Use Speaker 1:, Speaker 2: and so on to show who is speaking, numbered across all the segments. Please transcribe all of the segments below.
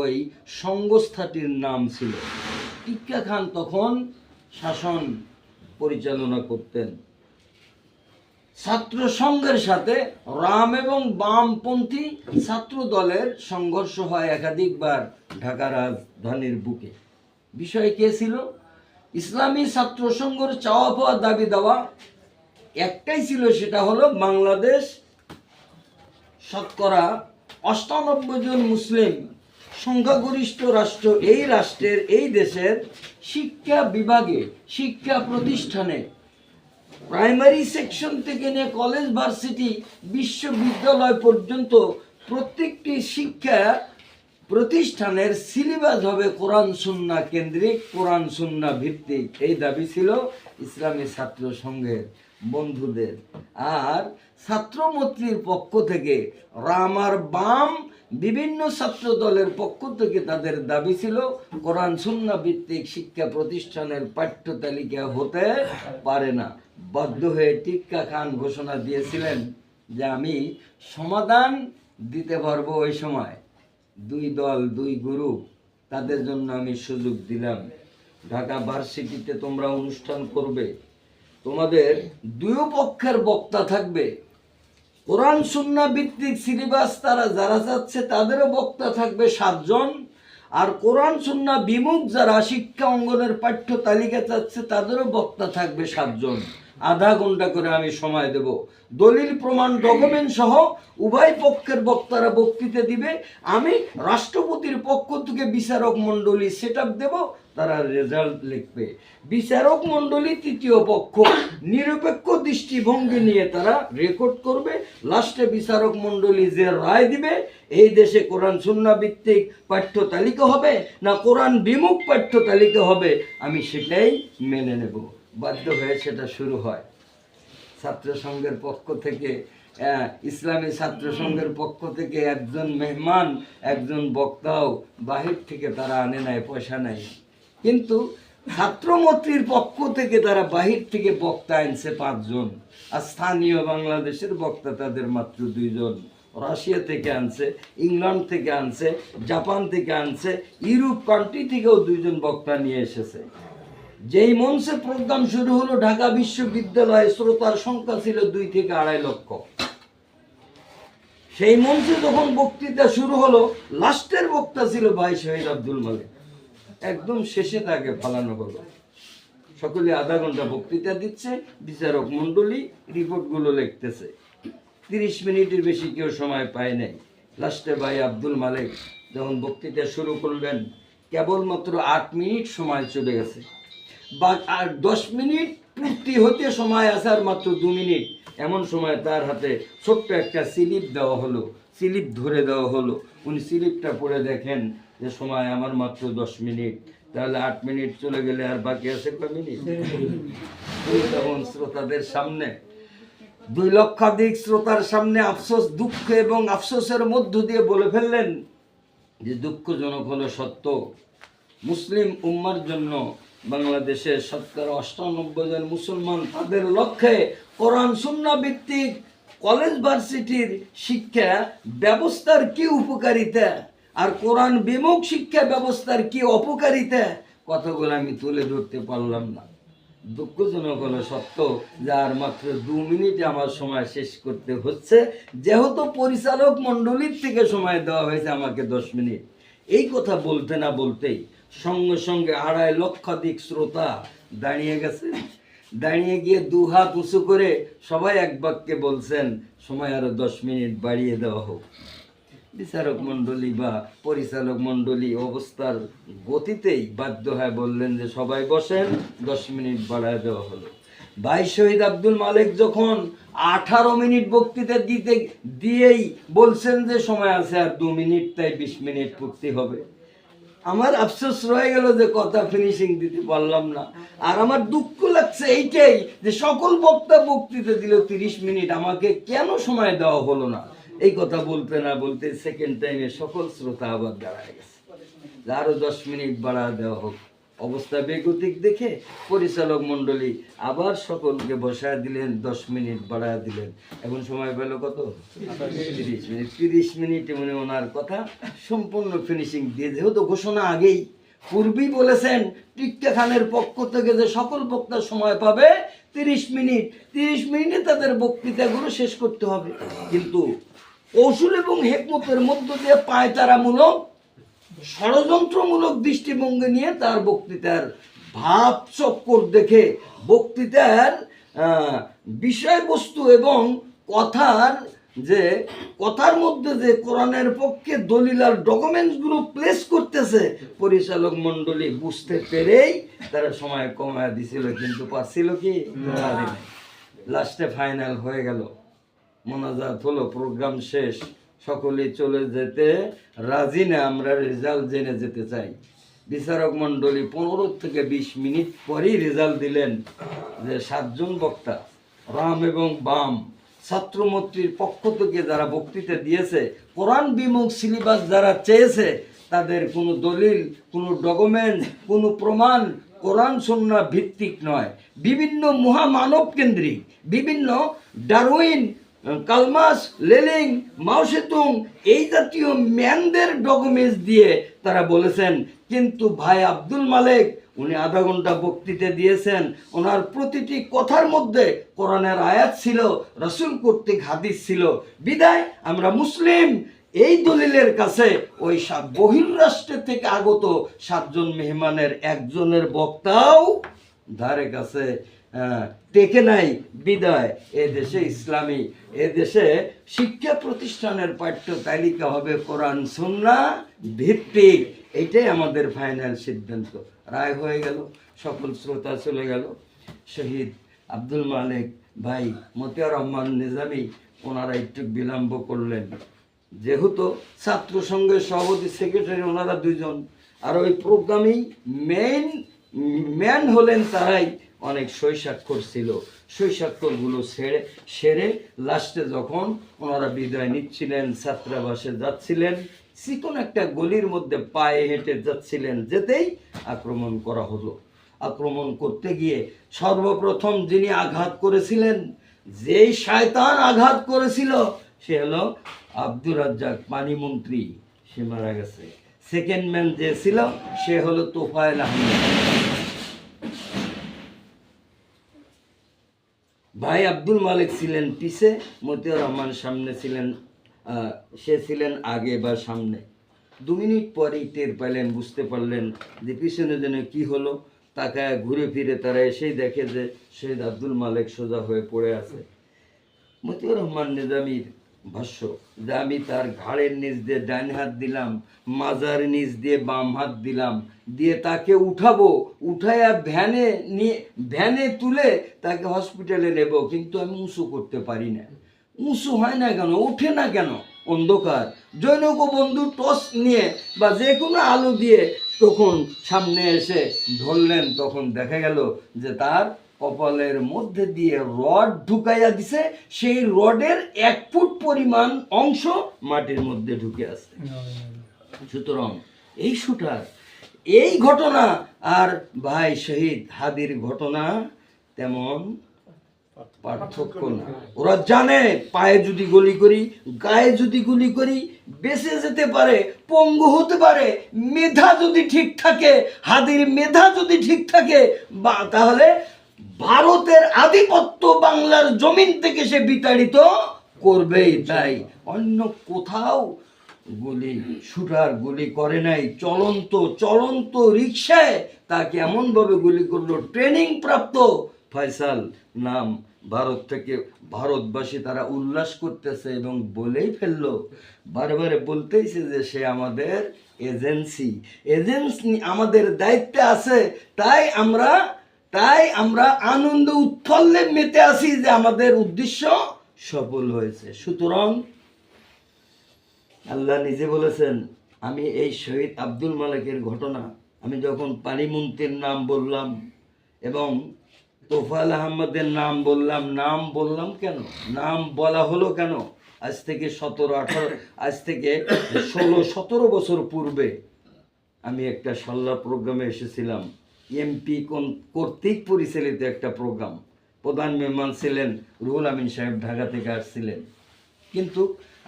Speaker 1: ওই সংস্থাটির নাম ছিল। টিক্কা খান তখন শাসন পরিচালনা করতেন। ছাত্র সংঘের সাথে রাম এবং বামপন্থী ছাত্র দলের সংঘর্ষ হয় একাধিকবার ঢাকা রাজধানীর বুকে। বিষয় কে ছিল? ইসলামী ছাত্র সংঘের চাওয়া পাওয়া দাবি দেওয়া একটাই ছিল, সেটা হলো বাংলাদেশ শতকরা ৯৮ জন মুসলিম সংখ্যাগরিষ্ঠ রাষ্ট্র, এই রাষ্ট্রের, এই দেশের শিক্ষা বিভাগে, শিক্ষা প্রতিষ্ঠানে, প্রাইমারি সেকশন থেকে নিয়ে কলেজ, ভার্সিটি, বিশ্ববিদ্যালয় পর্যন্ত প্রত্যেকটি শিক্ষা প্রতিষ্ঠানের সিলেবাস হবে কোরআন সুন্নাহ কেন্দ্রিক, কোরআন সুন্নাহ ভিত্তিক। এই দাবি ছিল ইসলামী ছাত্র সংঘের বন্ধুদের। আর ছাত্রমৈত্রীর পক্ষ থেকে রাম আর বাম বিভিন্ন ছাত্র দলের পক্ষ থেকে তাদের দাবি ছিল কোরআন সুন্নাহ ভিত্তিক শিক্ষা প্রতিষ্ঠানের পাঠ্য তালিকা হতে পারে না। বাধ্য হয়ে টিক্কা খান ঘোষণা দিয়েছিলেন যে আমি সমাধান দিতে পারবো। ওই সময় দুই দল, দুই গ্রুপ, তাদের জন্য আমি সুযোগ দিলাম, ঢাকা ভার্সিটিতে তোমরা অনুষ্ঠান করবে, তোমাদের দুই পক্ষের বক্তা থাকবে, কোরআন সুন্নাহ ভিত্তিক সিলেবাস তারা যারা চাচ্ছে তাদেরও বক্তা থাকবে 7 জন, আর কোরআন সুন্নাহ বিমুখ যারা শিক্ষা অঙ্গনের পাঠ্য তালিকা চাচ্ছে তাদেরও বক্তা থাকবে 7 জন। আধা ঘন্টা করে আমি সময় দেব, দলিল প্রমাণ ডকুমেন্ট সহ উভয় পক্ষের বক্তারা বক্তৃতা দিবে। আমি রাষ্ট্রপতির পক্ষ থেকে বিচারক মণ্ডলী সেট আপ দেব, তারা রেজাল্ট লিখবে। বিচারক মণ্ডলী তৃতীয় পক্ষ, নিরপেক্ষ দৃষ্টিভঙ্গি নিয়ে তারা রেকর্ড করবে। লাস্টে বিচারক মণ্ডলী যে রায় দিবে, এই দেশে কোরআন সুন্নাহ ভিত্তিক পাঠ্য তালিকা হবে না কোরআন বিমুখ পাঠ্য তালিকা হবে, আমি সেটাই মেনে নেব। বাধ্য হয়ে সেটা শুরু হয়। ছাত্র সংঘের পক্ষ থেকে, ইসলামী ছাত্র সংঘের পক্ষ থেকে একজন মেহমান, একজন বক্তাও বাহির থেকে তারা আনে নাই, পয়সা নাই। কিন্তু ছাত্রমৈত্রীর পক্ষ থেকে তারা বাহির থেকে বক্তা আনছে 5 জন, আর স্থানীয় বাংলাদেশের বক্তা তাদের মাত্র 2 জন। রাশিয়া থেকে আনছে, ইংল্যান্ড থেকে আনছে, জাপান থেকে আনছে, ইউরোপ কান্ট্রি থেকেও 2 জন বক্তা নিয়ে এসেছে। যেই মঞ্চে প্রোগ্রাম শুরু হলো, ঢাকা বিশ্ববিদ্যালয়ে শ্রোতার সংখ্যা ছিল 2 থেকে 2.5 লক্ষ। সেই মঞ্চে যখন বক্তৃতা শুরু হলো, লাস্টের বক্তা ছিল ভাই শহীদ আব্দুল মালিক। একদম শেষে তাকে ফালানো হলো। সকলে আধা ঘন্টা বক্তৃতা দিচ্ছে, বিচারক মণ্ডলী রিপোর্টগুলো লিখতেছে। 30 মিনিটের বেশি কেউ সময় পায় নাই। লাস্টে ভাই আব্দুল মালিক যখন বক্তৃতা শুরু করলেন, কেবলমাত্র 8 মিনিট সময় চলে গেছে, বা আর 10 মিনিট পূর্তি হতে সময় আসার মাত্র 2 মিনিট। এমন সময় তার হাতে ছোট্ট একটা স্লিপ দেওয়া হলো, স্লিপ ধরে দেওয়া হলো। উনি স্লিপটা পড়ে দেখেন যে সময় আমার মাত্র 10 মিনিট, তাহলে 8 মিনিট চলে গেলে আর বাকি আছে কয় মিনিট? তখন শ্রোতাদের সামনে, 2 লক্ষাধিক শ্রোতার সামনে আফসোস, দুঃখ এবং আফসোসের মধ্য দিয়ে বলে ফেললেন যে দুঃখজনক হলো সত্য, মুসলিম উম্মার জন্য বাংলাদেশের শতকরা ৯৮ জন মুসলমান তাদের লক্ষ্যে কোরআন সুন্নাহ ভিত্তিক কলেজ ভার্সিটির শিক্ষা ব্যবস্থার কি উপকারিতা আর কোরআন বিমুখ শিক্ষা ব্যবস্থার কি অপকারিতা, কথাগুলো আমি তুলে ধরতে পারলাম না। দুঃখজনক হলো সত্য, যার মাত্র 2 মিনিটে আমার সময় শেষ করতে হচ্ছে, যেহেতু পরিচালক মণ্ডলীর থেকে সময় দেওয়া হয়েছে আমাকে 10 মিনিট। এই কথা বলতে না বলতেই সঙ্গে সঙ্গে 2.5 লক্ষাধিক শ্রোতা দাঁড়িয়ে গেছে। দাঁড়িয়ে গিয়ে 2 হাত উঁচু করে সবাই এক বাক্যে বলছেন সময় আরো 10 মিনিট বাড়িয়ে দেওয়া হোক। বিচারক মণ্ডলী বা পরিচালক মণ্ডলী অবস্থার গতিতেই বাধ্য হয়ে বললেন যে সবাই বসেন, 10 মিনিট বাড়ায় দেওয়া হলো। ভাই শহীদ আব্দুল মালিক যখন 18 মিনিট বক্তৃতা দিয়েই বলছেন যে সময় আছে আর 2 মিনিট, তাই 20 মিনিট পূর্তি হবে। আমার আফসোস রয়ে গেল যে কথা ফিনিশিং দিতে পারলাম না। আর আমার দুঃখ লাগছে এইটাই যে সকল বক্তা বক্তৃতা দিল 30 মিনিট, আমাকে কেন সময় দেওয়া হলো না। এই কথা বলতে না বলতে সেকেন্ড টাইমে সকল শ্রোতা আবার দাঁড়ায় গেছে, আরো 10 মিনিট বাড়া দেওয়া হোক। অবস্থা বেগতিক দেখে পরিচালক মণ্ডলী আবার সকলকে বসায় দিলেন, 10 মিনিট বাড়ায় দিলেন। এখন সময় পেল কত? 30 মিনিট। 30 মিনিটে মানে ওনার কথা সম্পূর্ণ ফিনিশিং দিয়ে, যেহেতু ঘোষণা আগেই পূর্বেই বলেছেন টিক্কা খানের পক্ষ থেকে যে সকল বক্তা সময় পাবে 30 মিনিট, 30 মিনিটে তাদের বক্তৃতাগুলো শেষ করতে হবে। কিন্তু কৌশল এবং হেকমতের মধ্য দিয়ে পায়তারামূলক ষড়যন্ত্রমূলক দৃষ্টিভঙ্গি নিয়ে তার বক্তৃতার ভাব চক্কর দেখে বক্তৃতার বিষয়বস্তু এবং কথার মধ্যে যে কোরআনের পক্ষে দলিল আর ডকুমেন্টসগুলো প্লেস করতেছে পরিচালক মণ্ডলী বুঝতে পেরেই তারা সময় কমায় দিছিল, কিন্তু পারছিল কি? লাস্টে ফাইনাল হয়ে গেল, মোনাজাত হলো, প্রোগ্রাম শেষ, সকলে চলে যেতে রাজি না, আমরা রেজাল্ট জেনে যেতে চাই। বিচারক মণ্ডলী 15 থেকে 20 মিনিট পরেই রেজাল্ট দিলেন যে 7 জন বক্তা রাম এবং বাম ছাত্রমন্ত্রীর পক্ষ থেকে যারা বক্তৃতা দিয়েছে, কোরআন বিমুখ সিলেবাস যারা চেয়েছে, তাদের কোনো দলিল, কোনো ডকুমেন্ট, কোনো প্রমাণ কোরআন সুন্নাহ ভিত্তিক নয়, বিভিন্ন মহামানব কেন্দ্রিক, বিভিন্ন ডারউইন, কালমাস, লেলিং, মাওসেতুং এই জাতীয় ম্যানদের ডকুমেন্টস দিয়ে তারা বলেছেন। কিন্তু ভাই আব্দুল মালেক উনি আধা ঘন্টা বক্তৃতা দিয়েছেন, ওনার প্রতিটি কথার মধ্যে কোরআনের আয়াত ছিল, রাসূল কর্তৃক হাদিস ছিল। বিদায় আমরা মুসলিম এই দলিলের কাছে ওই বহির্রাষ্ট্র থেকে আগত 7 জন মেহমানের একজনের বক্তাও ধারে কাছে টেকে নাই। বিদায় এদেশে ইসলামী, এদেশে শিক্ষা প্রতিষ্ঠানের পাঠ্য তালিকা হবে কোরআন সুন্নাহ ভিত্তিক। এইটাই আমাদের ফাইনাল সিদ্ধান্ত। রায় হয়ে গেল, সকল শ্রোতা চলে গেল। শহীদ আব্দুল মালেক ভাই, মতিয়ার রহমান নিজামী ওনারা একটু বিলম্ব করলেন, যেহেতু ছাত্র সংঘের সভাপতি সেক্রেটারি ওনারা 2 জন, আর ওই প্রোগ্রামেই ম্যান হলেন তারাই। অনেক সই স্বাক্ষর ছিল, সই স্বাক্ষরগুলো সেরে লাস্টে যখন ওনারা বিদায় নিচ্ছিলেন, ছাত্রাবাসে যাচ্ছিলেন, চিকন একটা গলির মধ্যে পায়ে হেঁটে যাচ্ছিলেন, যেতেই আক্রমণ করা হলো। আক্রমণ করতে গিয়ে সর্বপ্রথম যিনি আঘাত করেছিলেন, যেই শয়তান আঘাত করেছিল, সে হলো আব্দুর রাজ্জাক পানিমন্ত্রী, সে মারা গেছে। সেকেন্ড ম্যান যে ছিল সে হলো তোফায়েল আহমেদ। ভাই আব্দুল মালেক ছিলেন পিছে, মতিয়ার রহমান সামনে ছিলেন, সে ছিলেন আগে বা সামনে। 2 মিনিট পরেই টের পাইলেন, বুঝতে পারলেন যে পিছনে যেন কি হলো। তাকায় ঘুরে ফিরে তারা এসেই দেখে যে শহীদ আব্দুল মালেক সোজা হয়ে পড়ে আছে। মতিয়ার রহমান নিজামীর ভাষ্য যে আমি তার ঘাড়ের নিচ দিয়ে ডান হাত দিলাম, মাজার নিচ দিয়ে বাম হাত দিলাম, দিয়ে তাকে উঠাবো, উঠাইয়া ভ্যানে তুলে তাকে হসপিটালে নেব, কিন্তু আমি উঁচু করতে পারি না। উঁচু হয় না কেন, ওঠে না কেন? অন্ধকার। জৈনক বন্ধু টর্চ নিয়ে বা যে কোনো আলো দিয়ে তখন সামনে এসে ধরলেন, তখন দেখা গেল যে তার কপালের মধ্যে দিয়ে রড ঢুকাইয়া দিছে, সেই রডের 1 ফুট পরিমাণ অংশ মাটির মধ্যে ঢুকে আছে। সুতরাং এই শুটার, এই ঘটনা আর ভাই শহীদ হাদির ঘটনা তেমন পার্থক্য না। ওরা জানে পায়ে যদি গুলি করি, গায়ে যদি গুলি করি, বেঁচে যেতে পারে, পঙ্গু হতে পারে। মেধা যদি ঠিক থাকে, হাদির মেধা যদি ঠিক থাকে, বা তাহলে ভারতের আধিপত্য বাংলার জমিন থেকে সে বিতাড়িত করবেই। তাই অন্য কোথাও শুটার গুলি করে নাই। চলন্ত রিকশায় তাকে এমনভাবে গুলি করলো, ট্রেনিং প্রাপ্ত ফয়সাল নাম। ভারত থেকে ভারতবাসী তারা উল্লাস করতেছে এবং বলেই ফেললো, বারে বলতেইছে যে সে আমাদের এজেন্সি আমাদের দায়িত্বে আছে। তাই আমরা আনন্দ উৎফুল্লে মেতে আছি যে আমাদের উদ্দেশ্য সফল হয়েছে। সুতরাং আল্লাহ নিজে বলেছেন, আমি এই শহীদ আব্দুল মালেকের ঘটনা আমি যখন পানিমন্ত্রীর নাম বললাম এবং তোফায়েল আহমদের নাম বললাম কেন, নাম বলা হলো কেন? আজ থেকে 16-17 বছর পূর্বে আমি একটা সাল্লা প্রোগ্রামে এসেছিলাম। এমপি কর্তৃক পরিচালিত একটা প্রোগ্রাম। প্রধান মেহমান ছিলেন রুহুল আমিন সাহেব, ঢাকা থেকে আসছিলেন। কিন্তু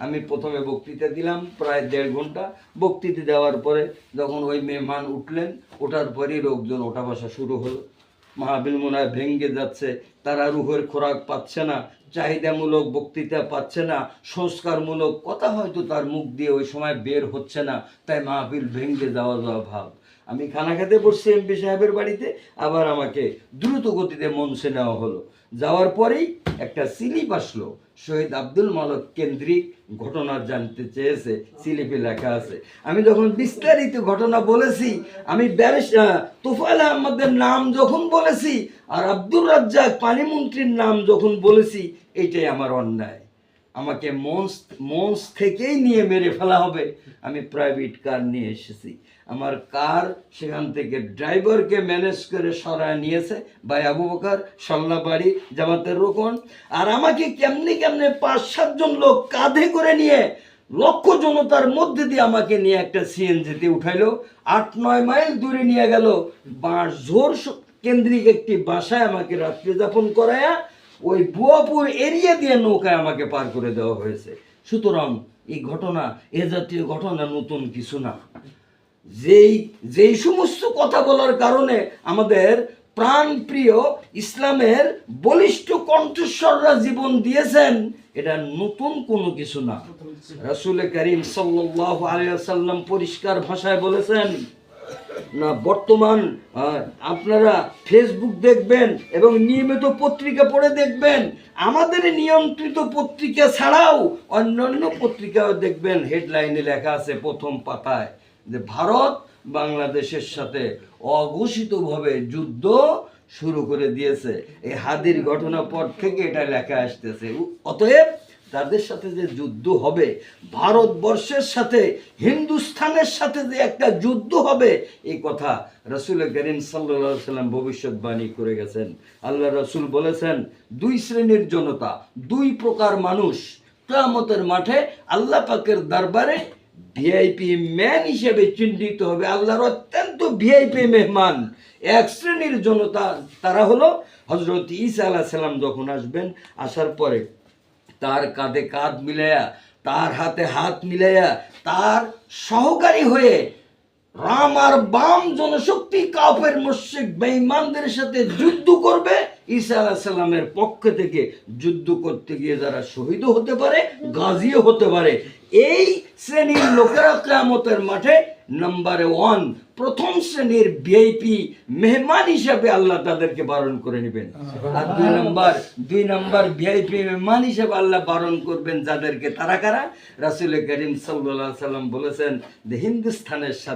Speaker 1: আমি প্রথমে বক্তৃতা দিলাম প্রায় 1.5 ঘন্টা। বক্তৃতা দেওয়ার পরে যখন ওই মেহমান উঠলেন, ওঠার পরই লোকজন ওঠা বসা শুরু হলো। মাহফিল মনে হয় ভেঙ্গে যাচ্ছে, তারা রুহের খোরাক পাচ্ছে না, চাহিদামূলক বক্তৃতা পাচ্ছে না, সংস্কারমূলক কথা হয়তো তার মুখ দিয়ে ওই সময় বের হচ্ছে না, তাই মাহফিল ভেঙ্গে যাওয়া ভাব। আমি খানা খেতে বসছি এমপি সাহেবের বাড়িতে, আবার আমাকে দ্রুত গতিতে মঞ্চে নেওয়া হলো। যাওয়ার পরেই একটা স্লিপ আসলো, শহীদ আব্দুল মালেক কেন্দ্রিক ঘটনা জানতে চেয়েছে, স্লিপে লেখা আছে। আমি যখন বিস্তারিত ঘটনা বলেছি, আমি তোফায়েল আহমদের নাম যখন বলেছি আর আব্দুর রাজ্জাক পানিমন্ত্রীর নাম যখন বলেছি, এইটাই আমার অন্যায়। আমাকে মঞ্চ থেকেই নিয়ে মেরে ফেলা হবে। আমি প্রাইভেট কার নিয়ে এসেছি, আমার কার সেখান থেকে ড্রাইভারকে ম্যানেজ করে সরায় নিয়েছে ভাই আবু বকর, সাল্লাবাড়ি জামাতের রোকন। আর আমাকে কেমনে 5-7 জন লোক কাঁধে করে নিয়ে লক্ষ জনতার মধ্যে দিয়ে আমাকে নিয়ে একটা সিএনজিতে উঠাইলো, 8-9 মাইল দূরে নিয়ে গেল, বাঁশঝোর কেন্দ্রিক একটি বাসায় আমাকে রাত্রি যাপন করায়া ওই বুয়াপুর এরিয়া দিয়ে নৌকায় আমাকে পার করে দেওয়া হয়েছে। সুতরাং এই ঘটনা, এ জাতীয় ঘটনা নতুন কিছু না। যেই সমস্ত কথা বলার কারণে আমাদের প্রাণপ্রিয় ইসলামের বলিষ্ঠ কণ্ঠস্বররা জীবন দিয়েছেন, এটা নতুন কোনো কিছু না। রাসূল করিম সাল্লাল্লাহু আলাইহি ওয়াসাল্লাম পরিষ্কার ভাষায় বলেছেন না। বর্তমান আপনারা ফেসবুক দেখবেন এবং নিয়মিত পত্রিকা পড়ে দেখবেন, আমাদের নিয়ন্ত্রিত পত্রিকা ছাড়াও অন্যান্য পত্রিকাও দেখবেন হেডলাইনে লেখা আছে প্রথম পাতায় যে ভারত বাংলাদেশের সাথে অঘোষিতভাবে যুদ্ধ শুরু করে দিয়েছে। এই হাদির ঘটনা পর থেকে এটা লেখা আসতেছে। অতএব তাদের সাথে যে যুদ্ধ হবে, ভারতবর্ষের সাথে হিন্দুস্তানের সাথে যে একটা যুদ্ধ হবে, এই কথা রাসূল করিম সাল্লাল্লাহু আলাইহি ওয়াসাল্লাম ভবিষ্যৎবাণী করে গেছেন। আল্লাহ রাসূল বলেছেন 2 শ্রেণীর জনতা, 2 প্রকার মানুষ কিয়ামতের মাঠে আল্লাহ পাকের দরবারে ভিআইপি ম্যান হিসেবে চিহ্নিত হবে, আল্লাহর অত্যন্ত ভিআইপি মেহমান। 1 শ্রেণীর জনতা, তারা হলো হযরত ঈসা আলাইহিস সালাম যখন আসবেন, আসার পরে তার কাঁধে কাঁধ মিলাইয়া, তার হাতে হাত মিলাইয়া, তার সহকারী হয়ে রাম আর বাম জনশক্তি কাফের মুশরিক বেঈমানদের সাথে যুদ্ধ করবে। ঈসা আলাইহিস সালামের পক্ষ থেকে যুদ্ধ করতে গিয়ে যারা শহীদ হতে পারে, গাজীও হতে পারে, এই শ্রেণীর লোকেরা কিয়ামতের মাঠে নাম্বার 1 প্রথম শ্রেণীর ভিআইপি মেহমান হিসাবে আল্লাহ তাদেরকে বারণ করে নেবেন। আর 2 নাম্বার ভিআইপি মেহমান হিসাবে আল্লাহ বারণ করবেন যাদেরকে, তারা কারা? রাসূল করিম সাল্লাল্লাহু আলাইহি ওয়াসাল্লাম বলেছেন যে হিন্দুস্তানের সাথে